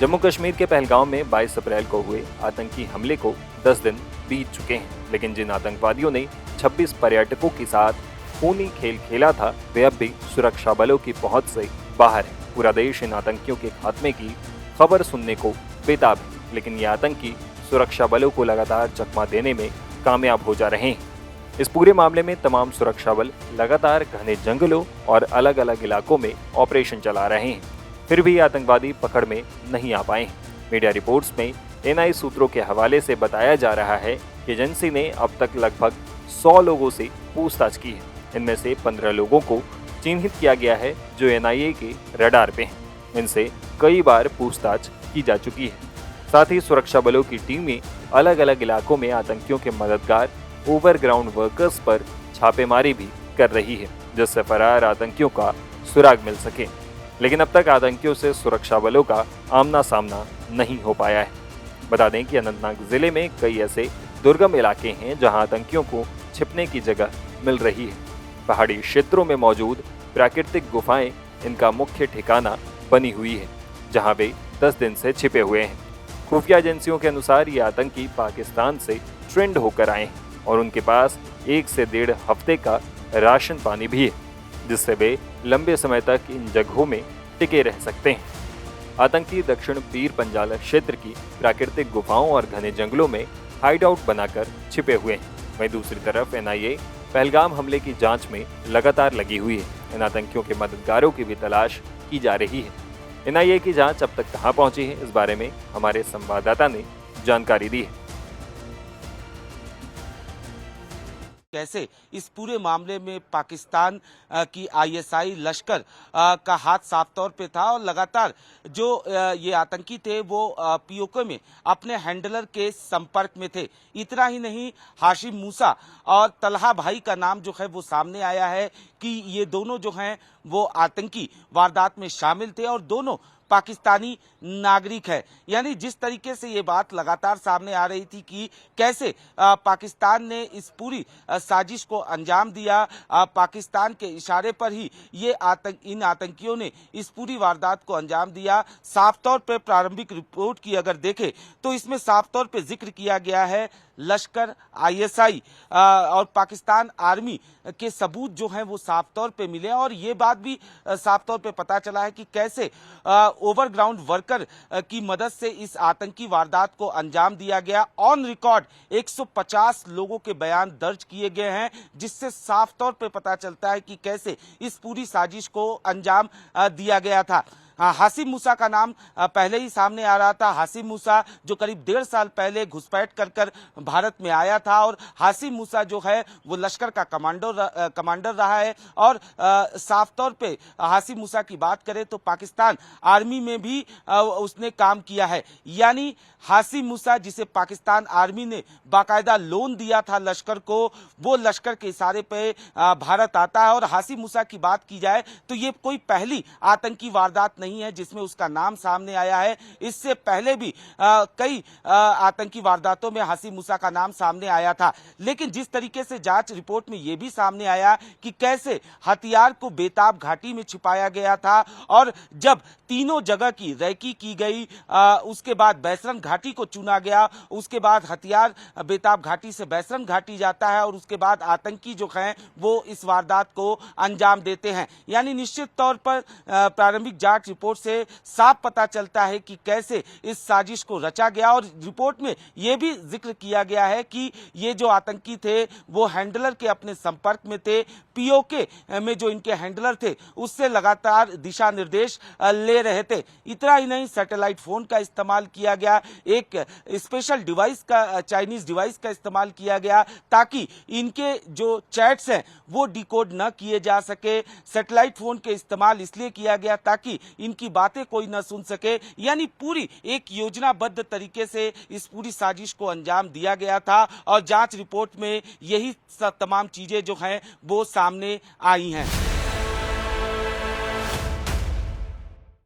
जम्मू कश्मीर के पहलगाम में 22 अप्रैल को हुए आतंकी हमले को 10 दिन बीत चुके हैं, लेकिन जिन आतंकवादियों ने 26 पर्यटकों के साथ खूनी खेल खेला था, वे अब भी सुरक्षा बलों की पहुंच से बाहर है। पूरा देश इन आतंकियों के खात्मे की खबर सुनने को बेताब है, लेकिन ये आतंकी सुरक्षा बलों को लगातार चकमा देने में कामयाब हो जा रहे हैं। इस पूरे मामले में तमाम सुरक्षा बल लगातार घने जंगलों और अलग अलग इलाकों में ऑपरेशन चला रहे हैं, फिर भी आतंकवादी पकड़ में नहीं आ पाए। मीडिया रिपोर्ट्स में एनआई सूत्रों के हवाले से बताया जा रहा है कि एजेंसी ने अब तक लगभग 100 लोगों से पूछताछ की है। इनमें से 15 लोगों को चिन्हित किया गया है जो एनआईए के रडार पे हैं। इनसे कई बार पूछताछ की जा चुकी है। साथ ही सुरक्षा बलों की टीमें अलग अलग इलाकों में आतंकियों के मददगार ओवरग्राउंड वर्कर्स पर छापेमारी भी कर रही है, जिससे फरार आतंकियों का सुराग मिल सके। लेकिन अब तक आतंकियों से सुरक्षा बलों का आमना सामना नहीं हो पाया है। बता दें कि अनंतनाग जिले में कई ऐसे दुर्गम इलाके हैं जहां आतंकियों को छिपने की जगह मिल रही है। पहाड़ी क्षेत्रों में मौजूद प्राकृतिक गुफाएं इनका मुख्य ठिकाना बनी हुई है, जहां वे 10 दिन से छिपे हुए हैं। खुफिया एजेंसियों के अनुसार ये आतंकी पाकिस्तान से ट्रेंड होकर आए हैं और उनके पास 1 से 1.5 हफ्ते का राशन पानी भी है, जिससे वे लंबे समय तक इन जगहों में टिके रह सकते हैं। आतंकी दक्षिण पीर पंजाल क्षेत्र की प्राकृतिक गुफाओं और घने जंगलों में हाइड आउट बनाकर छिपे हुए हैं। वहीं दूसरी तरफ एनआईए पहलगाम हमले की जांच में लगातार लगी हुई है। इन आतंकियों के मददगारों की भी तलाश की जा रही है। एनआईए की जांच अब तक कहां पहुंची है, इस बारे में हमारे संवाददाता ने जानकारी दी है। कैसे इस पूरे मामले में पाकिस्तान की आईएसआई लश्कर का हाथ साफ तौर पे था और लगातार जो ये आतंकी थे वो पीओके में अपने हैंडलर के संपर्क में थे। इतना ही नहीं, हाशिम मूसा और तलहा भाई का नाम जो है वो सामने आया है कि ये दोनों जो हैं वो आतंकी वारदात में शामिल थे और दोनों पाकिस्तानी नागरिक है। यानी जिस तरीके से ये बात लगातार सामने आ रही थी कि कैसे पाकिस्तान ने इस पूरी साजिश को अंजाम दिया, पाकिस्तान के इशारे पर ही ये इन आतंकियों ने इस पूरी वारदात को अंजाम दिया। साफ तौर पर प्रारंभिक रिपोर्ट की अगर देखें तो इसमें साफ तौर पर जिक्र किया गया है लश्कर, आईएसआई और पाकिस्तान आर्मी के सबूत जो हैं वो साफ तौर पे मिले और ये बात भी साफ तौर पे पता चला है कि कैसे ओवरग्राउंड वर्कर की मदद से इस आतंकी वारदात को अंजाम दिया गया। ऑन रिकॉर्ड 150 लोगों के बयान दर्ज किए गए हैं, जिससे साफ तौर पे पता चलता है कि कैसे इस पूरी साजिश को अंजाम दिया गया था। हाशिम मूसा का नाम पहले ही सामने आ रहा था। हाशिम मूसा जो करीब 1.5 साल पहले घुसपैठ कर भारत में आया था और हाशिम मूसा जो है वो लश्कर का कमांडर रहा है और साफ तौर पे हाशिम मूसा की बात करें तो पाकिस्तान आर्मी में भी उसने काम किया है। यानी हाशिम मूसा जिसे पाकिस्तान आर्मी ने बाकायदा लोन दिया था लश्कर को, वो लश्कर के इशारे पे भारत आता है। और हाशिम मूसा की बात की जाए तो ये कोई पहली आतंकी वारदात नहीं है जिसमें उसका नाम सामने आया है। इससे पहले भी कई आतंकी वारदातों में हाशिम मूसा का नाम सामने आया था। लेकिन जिस तरीके से जांच रिपोर्ट में यह भी सामने आया कि कैसे हथियार को बेताब घाटी में छिपाया गया था और जब तीनों जगह की रैकी की गई, उसके बाद बैसरन घाटी को चुना गया, उसके बाद हथियार बेताब घाटी से बैसरन घाटी जाता है और उसके बाद आतंकी जो हैं वो इस वारदात को अंजाम देते हैं। यानी निश्चित तौर पर प्रारंभिक जांच रिपोर्ट से साफ पता चलता है कि कैसे इस साजिश को रचा गया और रिपोर्ट में यह भी जिक्र किया गया है कि ये जो आतंकी थे वो हैंडलर के अपने संपर्क में थे। पीओके में जो इनके हैंडलर थे उससे लगातार दिशा निर्देश ले रहे थे। इतना ही नहीं, सैटेलाइट फोन का इस्तेमाल किया गया, एक स्पेशल डिवाइस का, चाइनीज डिवाइस का इस्तेमाल किया गया ताकि इनके जो चैट्स हैं वो डिकोड न किए जा सके। सैटेलाइट फोन के इस्तेमाल इसलिए किया गया ताकि इनकी बातें कोई न सुन सके। यानी पूरी एक योजनाबद्ध तरीके से इस पूरी साजिश को अंजाम दिया गया था और जांच रिपोर्ट में यही तमाम चीजें जो हैं वो सामने आई हैं।